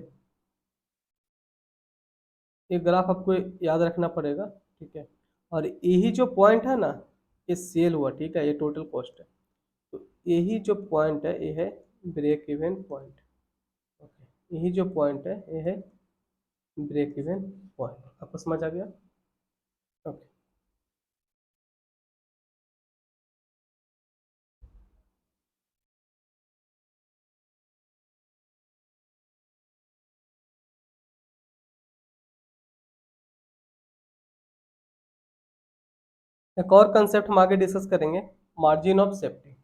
ये ग्राफ आपको याद रखना पड़ेगा। ठीक है, और यही जो पॉइंट है ना, ये सेल हुआ। ठीक है, ये टोटल कॉस्ट है। तो यही जो पॉइंट है ये है ब्रेक इवन पॉइंट। ओके, यही जो पॉइंट है ये है ब्रेक इवन पॉइंट। आपको समझ आ गया। ओके, एक और कंसेप्ट हम आगे डिस्कस करेंगे, margin of safety.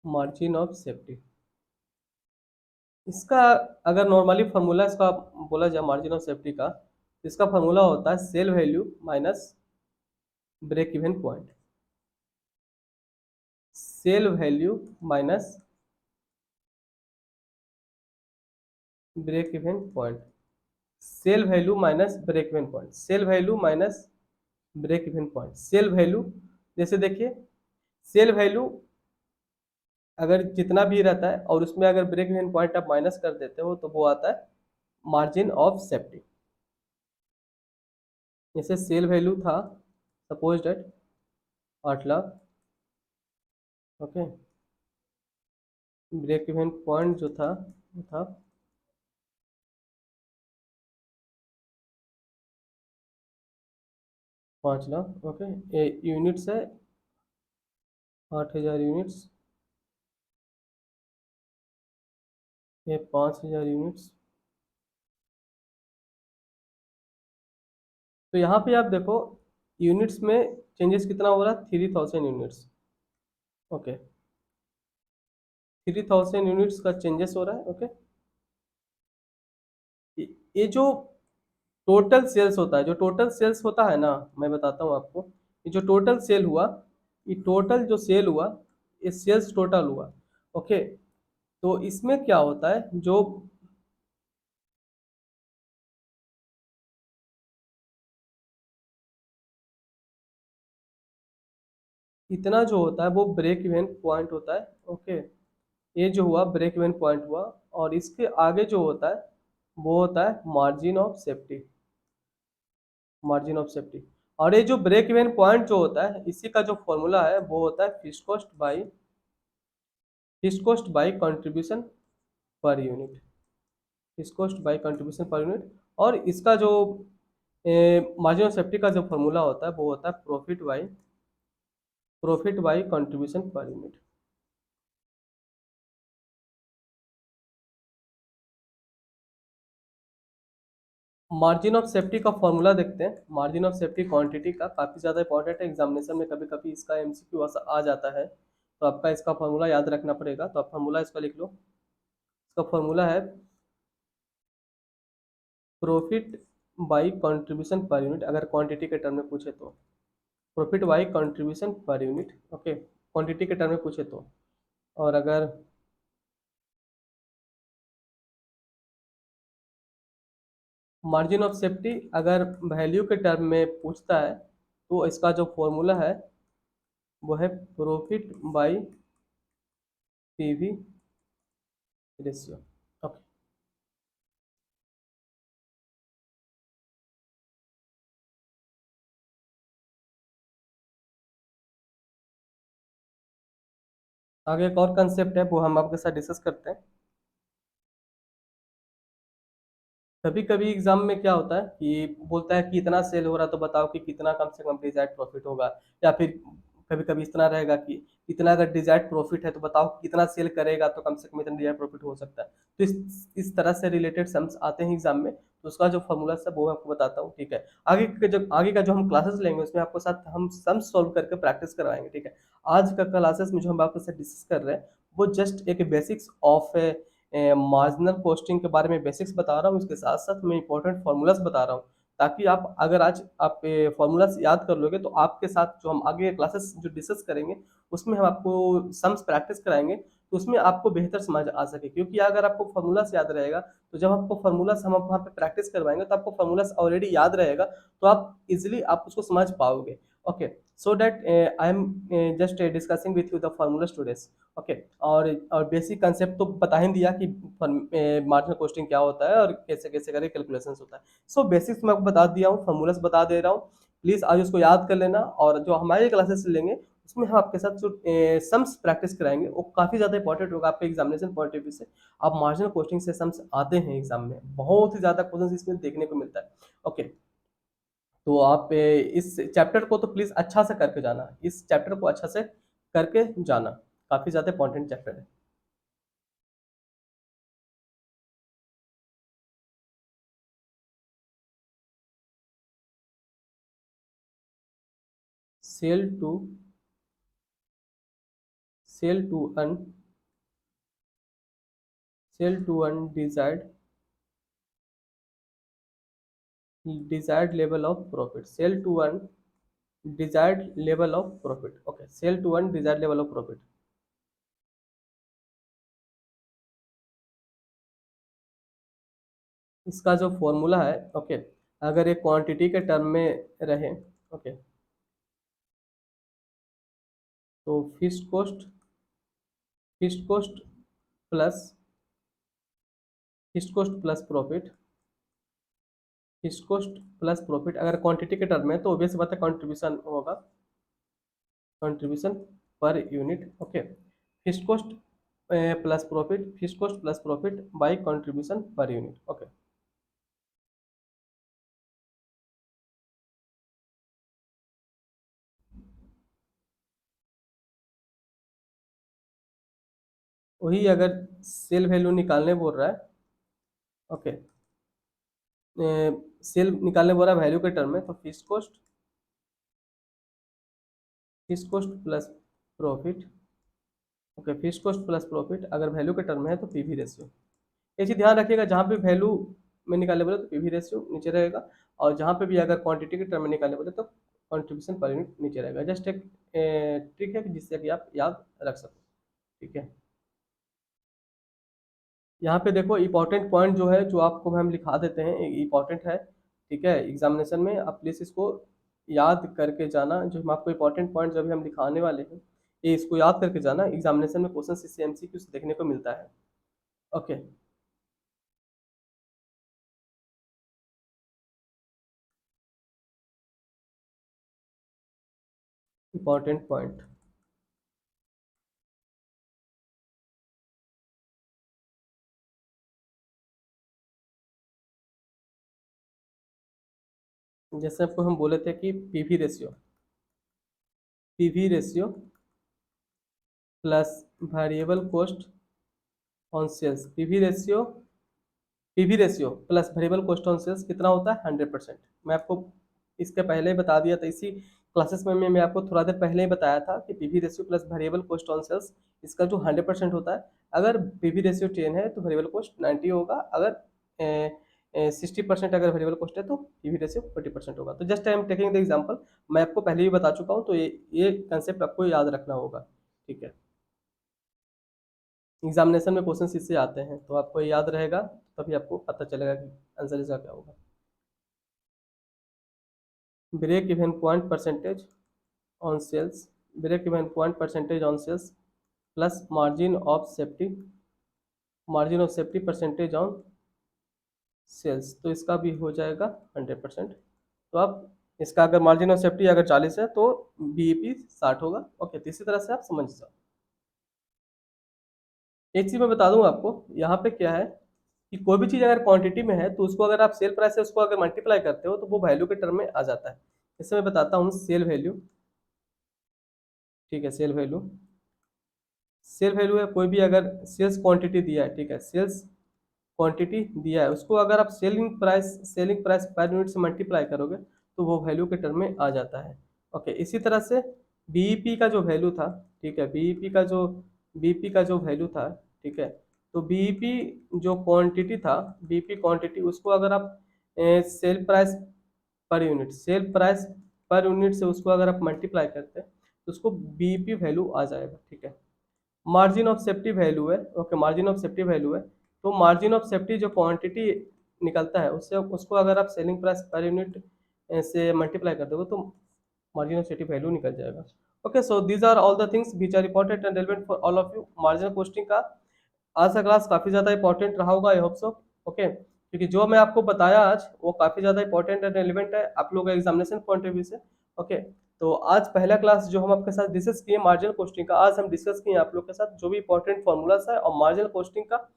Margin of safety, इसका अगर नॉर्मली फार्मूला इसका बोला जाए मार्जिन ऑफ सेफ्टी का, तो इसका फार्मूला होता है sale value minus break even point. Sale value minus break even point. Sale value minus break even point, sale value minus break even point. Sale value, जैसे देखिए सेल वैल्यू अगर जितना भी रहता है और उसमें अगर ब्रेक इवन पॉइंट आप माइनस कर देते हो तो वो आता है मार्जिन ऑफ सेफ्टी। जैसे सेल वैल्यू था suppose that 8 lakh, okay, break even point जो था वो था 5 लाख, ओके। ये यूनिट्स है 8,000 यूनिट्स, ये 5,000 यूनिट्स। तो यहाँ पे आप देखो यूनिट्स में चेंजेस कितना हो रहा है, 3,000 यूनिट्स, ओके, 3,000 यूनिट्स का चेंजेस हो रहा है, ओके। ये जो टोटल सेल्स होता है, जो टोटल सेल्स होता है ना, मैं बताता हूँ आपको, ये जो टोटल सेल हुआ, ये टोटल जो सेल हुआ, ये सेल्स टोटल हुआ, ओके। तो इसमें क्या होता है, जो इतना जो होता है वो ब्रेक इवन पॉइंट होता है, ओके। ये जो हुआ ब्रेक इवन पॉइंट हुआ, और इसके आगे जो होता है वो होता है margin of safety, margin of safety. और ये जो ब्रेक इवन पॉइंट जो होता है, इसी का जो फॉर्मूला है वो होता है fixed cost by contribution per unit, fixed cost by contribution per unit. और इसका जो मार्जिन ऑफ सेफ्टी का जो फॉर्मूला होता है वो होता है profit by contribution per unit. Margin of safety का फॉर्मूला देखते हैं। मार्जिन ऑफ सेफ्टी क्वांटिटी का काफ़ी ज़्यादा इंपॉर्टेंट है, एग्जामिनेशन में कभी कभी इसका एमसीक्यू आ जाता है, तो आपका इसका फॉर्मूला याद रखना पड़ेगा। तो आप फॉर्मूला इसका लिख लो। इसका फॉर्मूला है profit by contribution per unit, अगर क्वांटिटी के टर्म में पूछे तो profit by contribution per unit, okay, quantity के टर्म में पूछे तो। और अगर मार्जिन ऑफ सेफ्टी अगर वैल्यू के टर्म में पूछता है तो इसका जो फॉर्मूला है वो है profit by PV ratio, okay. आगे एक और कंसेप्ट है वो हम आपके साथ डिस्कस करते हैं। कभी कभी एग्जाम में क्या होता है कि बोलता है कि इतना सेल हो रहा है तो बताओ कि कितना कम से कम डिजायर्ड प्रॉफिट होगा, या फिर कभी कभी इस तरह रहेगा कि इतना अगर डिजायर्ड प्रॉफिट है तो बताओ कि कितना सेल करेगा तो कम से कम इतना डिजायर्ड प्रॉफिट हो सकता है। तो इस तरह से रिलेटेड सम्स आते हैं एग्जाम में, तो उसका जो फॉर्मूला है वो मैं आपको बताता हूँ, ठीक है। आगे का जो हम क्लासेस लेंगे उसमें आपको साथ हम सम सॉल्व करके प्रैक्टिस करवाएंगे, ठीक है। आज का क्लासेस में जो हम आपके साथ डिस्कस कर रहे हैं वो जस्ट एक बेसिक्स ऑफ मार्जिनल कॉस्टिंग के बारे में बेसिक्स बता रहा हूँ, इसके साथ साथ मैं इंपॉर्टेंट फार्मूलाज बता रहा हूँ, ताकि आप अगर आज आप फार्मूलाज याद कर लोगे तो आपके साथ जो हम आगे क्लासेस जो डिस्कस करेंगे उसमें हम आपको सम्स प्रैक्टिस कराएंगे, तो उसमें आपको बेहतर समझ आ सके। क्योंकि अगर आपको फार्मूलाज याद रहेगा तो जब आपको फार्मूलाज हम वहाँ पे प्रैक्टिस करवाएंगे तो आपको फार्मूलाज ऑलरेडी याद रहेगा, तो आप इजिली आप उसको समझ पाओगे, okay. So that I am just discussing with you the formula students, okay. और बेसिक कंसेप्ट तो बता ही दिया कि मार्जिनल कॉस्टिंग क्या होता है और कैसे कैसे करके कैलकुलेशन होता है। सो बेसिक्स मैं आपको बता दिया हूँ, फार्मूलास बता दे रहा हूँ, प्लीज आज उसको याद कर लेना। और जो हमारे क्लासेस लेंगे उसमें हम आपके साथ जो सम्स प्रैक्टिस कराएंगे वो काफी ज्यादा इंपॉर्टेंट होगा आपके एग्जामिनेशन पॉइंट ऑफ व्यू से। आप मार्जिनल कॉस्टिंग से सम्स आते हैं एग्जाम में, बहुत ही ज्यादा क्वेश्चन इसमें देखने को मिलता है, ओके। तो आप इस चैप्टर को तो प्लीज अच्छा से करके जाना, इस चैप्टर को अच्छा से करके जाना, काफी ज्यादा इंपॉर्टेंट चैप्टर है। Sale to sale to earn desired level of profit, sell to earn desired level of profit. Okay, sell to earn desired level of profit. इसका जो फॉर्मूला है, ओके, अगर ये क्वांटिटी के टर्म में रहे, ओके, तो फिक्स्ड कॉस्ट प्लस प्रॉफिट, अगर क्वांटिटी के टर्म में, तो ऑब्वियस बात है कंट्रीब्यूशन होगा, contribution per unit. Okay, fixed cost plus profit by contribution per unit. Okay, वही अगर सेल वैल्यू निकालने बोल रहा है, ओके, सेल निकालने बोल रहा है वैल्यू के टर्म में, तो fixed cost plus profit. Okay, fixed cost plus profit अगर वैल्यू के टर्म में है तो पीवी रेशियो। ये चीज ध्यान रखिएगा, जहाँ पे वैल्यू में निकालने बोले तो पीवी रेशियो नीचे रहेगा, और जहाँ पे भी अगर क्वांटिटी के टर्म में निकालने बोले तो कंट्रीब्यूशन पर यूनिट नीचे रहेगा। जस्ट एक ट्रिक है कि जिससे कि आप याद रख सको, ठीक है। यहाँ पे देखो इंपॉर्टेंट पॉइंट जो है, जो आपको हम लिखा देते हैं, इंपॉर्टेंट है, ठीक है। एग्जामिनेशन में आप प्लीज इसको याद करके जाना, जो हम आपको इंपॉर्टेंट पॉइंट जब हम लिखाने वाले हैं, ये इसको याद करके जाना। एग्जामिनेशन में क्वेश्चन इससे एमसीक्यू से देखने को मिलता है। ओके, इंपॉर्टेंट पॉइंट, जैसे आपको हम बोले थे कि PV ratio plus variable cost on sales, PV ratio plus variable cost on sales कितना होता है? 100%। मैं आपको इसके पहले ही बता दिया था, इसी क्लासेस में मैं आपको थोड़ा देर पहले ही बताया था कि PV ratio plus variable cost on sales, इसका जो 100% होता है, अगर पीवी रेशियो 10 है तो वेरिएबल कॉस्ट 90 होगा, अगर 60% अगर वेरिएबल कॉस्ट है तो पीवी रेशियो 40% होगा। तो just I am taking the example, मैं आपको पहले ही बता चुका हूँ, तो ये कंसेप्ट आपको याद रखना होगा, ठीक है। एग्जामिनेशन में क्वेश्चन इससे आते हैं, तो आपको याद रहेगा, तभी आपको पता चलेगा कि आंसर इसका क्या होगा। Break even point percentage on sales, plus margin of safety percentage on sales, तो इसका भी हो जाएगा 100%। तो आप इसका अगर मार्जिन ऑफ सेफ्टी अगर 40 है तो बीईपी 60 होगा। ओके, तो इसी तरह से आप समझ जाओ। एक चीज मैं बता दूं आपको, यहाँ पे क्या है कि कोई भी चीज अगर क्वांटिटी में है तो उसको अगर आप सेल प्राइस से उसको अगर मल्टीप्लाई करते हो तो वो वैल्यू के टर्म में आ जाता है। जैसे मैं बताता हूँ, सेल वैल्यू, ठीक है, सेल वैल्यू है, कोई भी अगर सेल्स क्वांटिटी दिया है, ठीक है, सेल्स क्वांटिटी दिया है, उसको अगर आप सेलिंग प्राइस पर यूनिट से मल्टीप्लाई करोगे तो वो वैल्यू के टर्म में आ जाता है। ओके, इसी तरह से बीईपी का जो वैल्यू था, ठीक है, बीईपी का जो वैल्यू था, ठीक है, तो बीईपी जो क्वांटिटी था, बीईपी क्वांटिटी, उसको अगर आप सेल प्राइस पर यूनिट से उसको अगर आप मल्टीप्लाई करते हैं तो उसको बीईपी वैल्यू आ जाएगा, ठीक है। मार्जिन ऑफ सेफ्टी वैल्यू है, okay, margin of safety value है, तो मार्जिन ऑफ सेफ्टी जो क्वांटिटी निकलता है उससे उसको अगर आप सेलिंग प्राइस पर यूनिट से मल्टीप्लाई कर दोगे तो मार्जिन ऑफ सेफ्टी वैल्यू निकल जाएगा। Okay, so these are all the things which are important and relevant for all of you. Marginal costing का आज का क्लास काफी ज्यादा इंपॉर्टेंट रहा होगा, आई होप सो। ओके, क्योंकि जो मैं आपको बताया आज वो काफी ज्यादा इंपॉर्टेंट एंड रेलिवेंट है आप लोगों का एग्जामिनेशन पॉइंट ऑफ व्यू से। ओके, तो आज पहला क्लास जो हम आपके साथ डिस्कस किए मार्जिनल कॉस्टिंग का, आज हम डिस्कस किए आप लोग के साथ जो भी इंपॉर्टेंट फॉर्मूलास है और मार्जिनल कॉस्टिंग का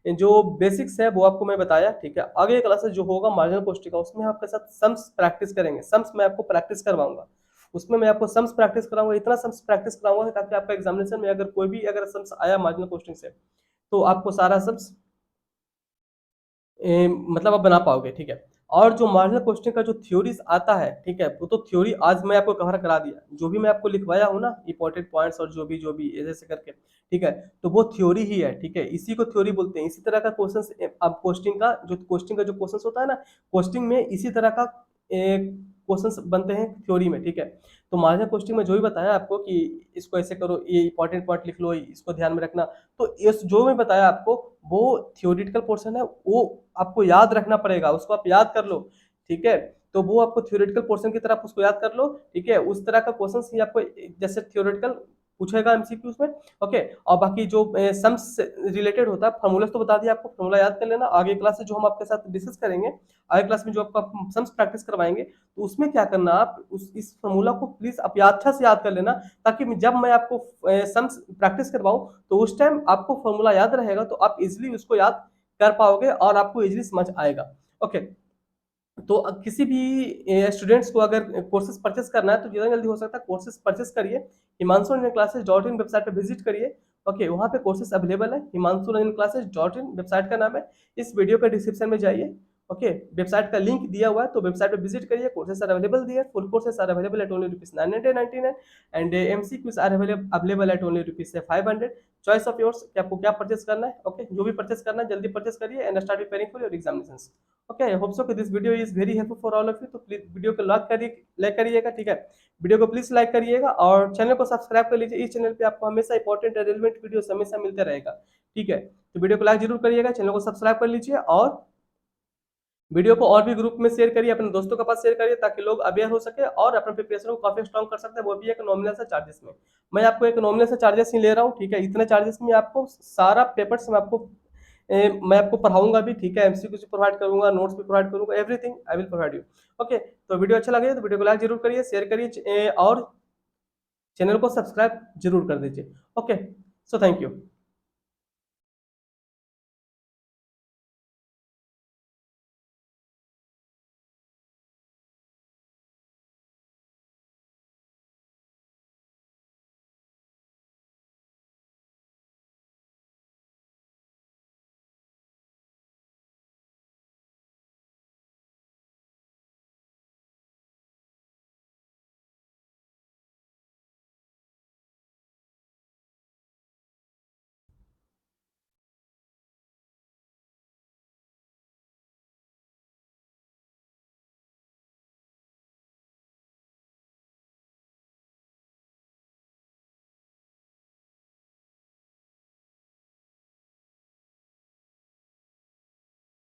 जो बेसिक्स है वो आपको मैं बताया, ठीक है। आगे क्लासेस जो होगा मार्जिनल कॉस्टिंग का, उसमें आपके साथ सम्स प्रैक्टिस करेंगे, सम्स मैं आपको प्रैक्टिस करवाऊंगा, उसमें मैं आपको सम्स प्रैक्टिस कराऊंगा, इतना सम्स प्रैक्टिस कराऊंगा ताकि आपका एग्जामिनेशन में अगर कोई भी अगर सम्स आया मार्जिनल कॉस्टिंग से तो आपको सारा सम्स मतलब आप बना पाओगे, ठीक है। और जो मार्जिनल कॉस्टिंग का जो थ्योरीज आता है, ठीक है, वो तो थ्योरी आज मैं आपको कवर करा दिया, जो भी मैं आपको लिखवाया हूँ ना इंपॉर्टेंट पॉइंट्स और जो भी ऐसे करके, ठीक है, तो वो थ्योरी ही है, ठीक है, इसी को थ्योरी बोलते हैं। इसी तरह का क्वेश्चन अब कोस्टिंग का जो क्वेश्चन होता है ना, कोस्टिंग में इसी तरह का क्वेश्चन बनते हैं थ्योरी में, ठीक है। तो मार्जिनल कॉस्टिंग में जो भी बताया आपको कि इसको ऐसे करो, ये इंपॉर्टेंट पॉइंट लिख लो, इसको ध्यान में रखना, तो इस जो मैं बताया आपको वो थ्योरेटिकल पोर्शन है, वो आपको याद रखना पड़ेगा, उसको आप याद कर लो, ठीक है। तो वो आपको थ्योरेटिकल पोर्शन की तरफ उसको याद कर लो, ठीक है, उस तरह का क्वेश्चन ही आपको जैसे थ्योरेटिकल पूछेगा एमसीक्यूज में, ओके। और बाकी जो सम्स रिलेटेड होता है, फॉर्मूला तो बता दिया आपको, फॉर्मूला याद कर लेना। आगे क्लास से जो हम आपके साथ डिस्कस करेंगे, आगे क्लास में जो आपको सम्स प्रैक्टिस करवाएंगे, तो उसमें क्या करना, आप इस फॉर्मूला को प्लीज आप अच्छा से याद कर लेना, ताकि जब मैं आपको सम्स प्रैक्टिस करवाऊं तो उस टाइम आपको फॉर्मूला याद रहेगा, तो आप इजिली उसको याद कर पाओगे और आपको इजिली समझ आएगा, ओके। तो किसी भी स्टूडेंट्स को अगर कोर्सेज परचेस करना है तो जितना जल्दी हो सकता है कोर्सेज परचेस करिए। Himanshu Ranjan classes dot in website पर विजिट करिए, ओके, वहाँ पे कोर्सेज अवेलेबल है। Himanshu Ranjan classes dot in website का नाम है। इस वीडियो के डिस्क्रिप्शन में जाइए, ओके, वेबसाइट का लिंक दिया हुआ है, तो वेबसाइट पे विजिट करिए। कोर्सेज आर अवेलेबल दिए, full courses are available at only ₹999 and MCQs are available at only ₹500। Choice of yours कि आपको क्या परचेस करना है, ओके, जो भी परचेस करना है जल्दी परचेस करिए and start preparing for your examinations. Okay, I hope so कि this video is very helpful for all of you. तो प्लीज वीडियो को लाइक करिएगा, ठीक है, वीडियो को प्लीज लाइक करिएगा और चैनल को सब्सक्राइब कर लीजिए। इस चैनल पे आपको हमेशा इंपॉर्टेंट रेलेवेंट वीडियो हमेशा मिलते रहेगा, ठीक है। तो वीडियो को लाइक जरूर करिएगा, चैनल को सब्सक्राइब कर लीजिए और वीडियो को और भी ग्रुप में शेयर करिए, अपने दोस्तों के पास शेयर करिए, ताकि लोग अवेयर हो सके और अपने प्रिपरेशन को काफी स्ट्रॉन्ग कर सकते हैं, वो भी एक नॉमिनल से चार्जेस में। मैं आपको एक नॉमिनल से चार्जेस ही ले रहा हूँ, ठीक है, इतने चार्जेस में आपको सारा पेपर्स मैं आपको पढ़ाऊंगा भी, ठीक है, एमसीक्यू भी प्रोवाइड करूंगा, नोट्स भी प्रोवाइड करूंगा, everything I will provide you. Okay, तो वीडियो अच्छा लगे तो वीडियो को लाइक जरूर करिए, शेयर करिए और चैनल को सब्सक्राइब जरूर कर दीजिए। Okay, so thank you.